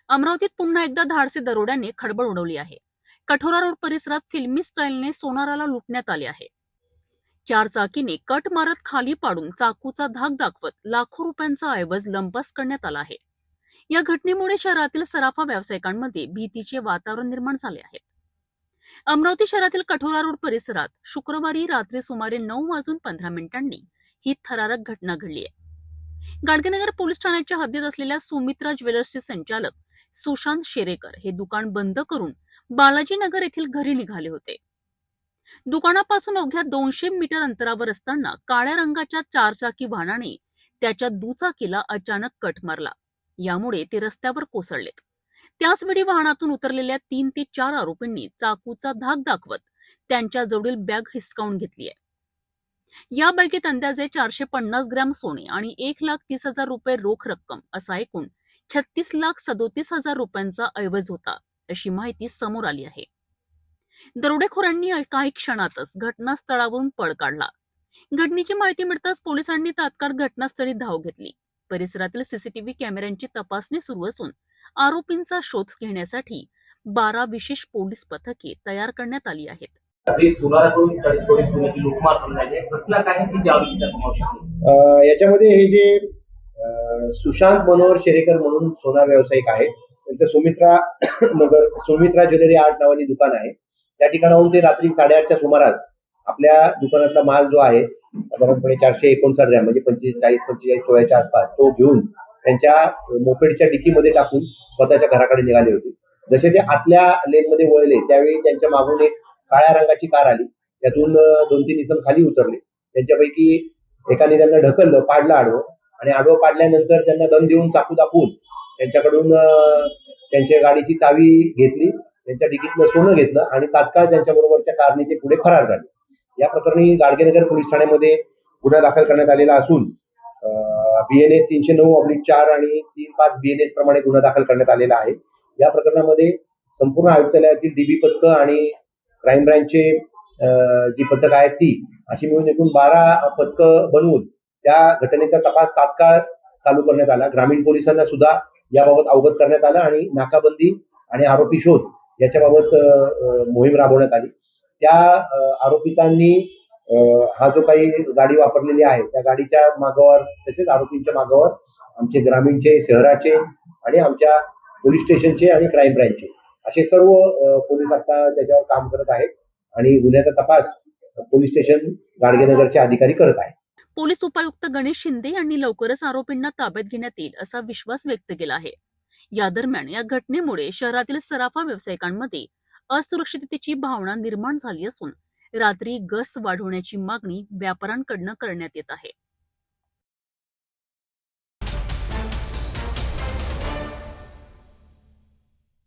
अमरावतीत पुन्हा एकदा धाडसी दरोड्याने खळबळ उडवली आहे. कठोरा रोड परिसरात फिल्मी स्टाईलने सोनाराला लुटण्यात आले आहे. 4 चाकीने कट मारत खाली पाडून चाकूचा धाक दाखवत लाखो रुपयांचा ऐवज लंपास करण्यात आला आहे. या घटनेमुळे शहरातील सराफा व्यावसायिकांमध्ये भीतीचे वातावरण निर्माण झाले आहे. अमरावती शहरातील कठोरा रोड परिसरात शुक्रवारी रात्री सुमारे 9:15 ही थरारक घटना घडली आहे. गाडगेनगर पोलीस ठाण्याच्या हद्दीत असलेल्या सुमित्रा ज्वेलर्सचे संचालक सुशांत शेरेकर हे दुकान बंद करून बालाजीनगर येथील घरी निघाले होते. दुकानापासून अवघ्या 200 मीटर अंतरावर असताना काळ्या रंगाच्या 4 चाकी वाहनाने त्याच्या दुचाकीला अचानक कट मारला. यामुळे ते रस्त्यावर कोसळलेत. त्याचवेळी वाहनातून उतरलेल्या 3 ते 4 आरोपींनी चाकूचा धाक दाखवत त्यांच्या जवळील बॅग हिसकावून घेतली आहे. या बॅगेत अंदाजे 450 ग्रॅम सोने आणि 1,30,000 रुपये रोख रक्कम असा एकूण 36,37,000 रुपयांचा ऐवज होता, अशी माहिती समोर आली आहे. दरोडेखोरांनी काही क्षणातच घटनास्थळावरून पळ काढला. घटनेची माहिती मिळताच पोलिसांनी तात्काळ घटनास्थळी धाव घेतली. परिसरातील सीसीटीव्ही कॅमेऱ्यांची तपासणी सुरू असून आरोपींचा शोध घेण्यासाठी 12 विशेष पोलीस पथके तयार करण्यात आली आहेत. याच्यामध्ये हे जे सुशांत मनोहर शेरेकर म्हणून सोनार व्यावसायिक आहे, त्यांचं सुमित्रा ज्वेलरी आर्ट नावाची दुकान आहे. त्या ठिकाणाहून ते रात्री 8:30च्या सुमारास आपल्या दुकानातला माल जो आहे साधारणपणे 459 ग्रॅम म्हणजे 45-45 तोळ्याच्या आसपास तो घेऊन त्यांच्या मोपेडच्या डिकीमध्ये टाकून स्वतःच्या घराकडे निघाले होते. जसे ते आतल्या लेनमध्ये वळले त्यावेळी त्यांच्या मागून एक काळ्या रंगाची कार आली. त्यातून 2-3 इसम खाली उतरले. त्यांच्यापैकी एकाने त्यांना ढकललं, पाडलं आडवं आणि आडवं पाडल्यानंतर त्यांना दम देऊन चाकू दाखवून त्यांच्याकडून त्यांच्या गाडीची चावी घेतली, त्यांच्या डिकीतलं सोनं घेतलं आणि तात्काळ त्यांच्या बरोबरच्या कारने ते पुढे फरार झाले. या प्रकरणी गाडगेनगर पोलीस ठाण्यामध्ये गुन्हा दाखल करण्यात आलेला असून BNS 309/4 आणि 35 BNS प्रमाणे गुन्हा दाखल करण्यात आलेला आहे. या प्रकरणामध्ये संपूर्ण आयुक्तालयातील DB पथकं आणि क्राईम ब्रँचचे जी पथक आहेत ती अशी मिळून एकूण 12 पथकं बनवून त्या घटनेचा तपास तात्काळ चालू करण्यात आला. ग्रामीण पोलिसांना सुद्धा याबाबत अवगत करण्यात आलं आणि नाकाबंदी आणि आरोपी शोध याच्याबाबत मोहीम राबवण्यात आली. त्या आरोपितांनी हा जो काही गाडी वापरलेली आहे त्या गाडीच्या मागावर तसेच आरोपींच्या मागावर आमचे ग्रामीणचे, शहराचे आणि आमच्या पोलीस स्टेशनचे आणि क्राईम ब्रँचचे असे सर्व पोलीस आता त्याच्यावर काम करत आहेत आणि गुन्ह्याचा तपास पोलीस स्टेशन गाडगेनगरचे अधिकारी करत आहेत. पोलीस उपायुक्त गणेश शिंदे यांनी लवकरच आरोपींना ताब्यात घेण्यात येईल असा विश्वास व्यक्त केला आहे. या दरम्यान या घटनेमुळे शहरातील सराफा व्यावसायिकांमध्ये असुरक्षिततेची भावना निर्माण झाली असून रात्री गस्त वाढवण्याची मागणी व्यापाऱ्यांकडून करण्यात येत आहे.